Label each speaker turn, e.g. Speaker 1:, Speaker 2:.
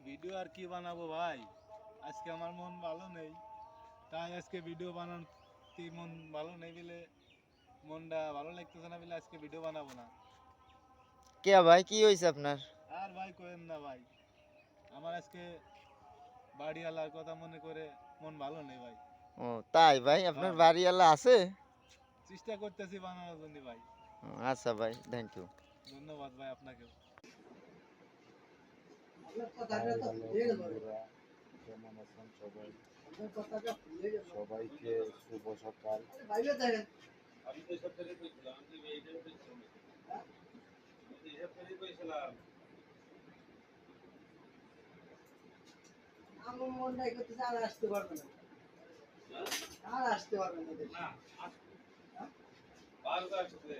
Speaker 1: Video আর কি বানাবো ভাই, আজকে আমার মন ভালো নেই, তাই আজকে ভিডিও বানাতে মন ভালো নেই বলে, মনটা ভালো লাগতেছে না বলে আজকে ভিডিও বানাবো না।
Speaker 2: কে ভাই, কি হয়েছে আপনার?
Speaker 1: আর ভাই কোয়েন না ভাই, আমার আজকে বাড়িওয়ালার কথা মনে করে মন ভালো নেই ভাই।
Speaker 2: ও তাই ভাই, আপনার
Speaker 1: হ্যাঁ ভাই,
Speaker 2: বাড়িওয়ালা আছে?
Speaker 1: চেষ্টা করতেছি বানানোর জন্য ভাই।
Speaker 2: আচ্ছা ভাই, থ্যাংক ইউ।
Speaker 1: ধন্যবাদ ভাই আপনাকেও।
Speaker 3: কেমন আছেন সবাই? সবাইকে শুভ সকাল।
Speaker 1: আমি তো সব থেকে কইছিলাম, আমি এইটাই কইছিলাম, আমি হিসাব করে কইছিলাম।
Speaker 4: আমার মনটাই করতেছে আর আসতে পারবে না, আর আসতে পারবে না।
Speaker 1: না, বারবার আসছে।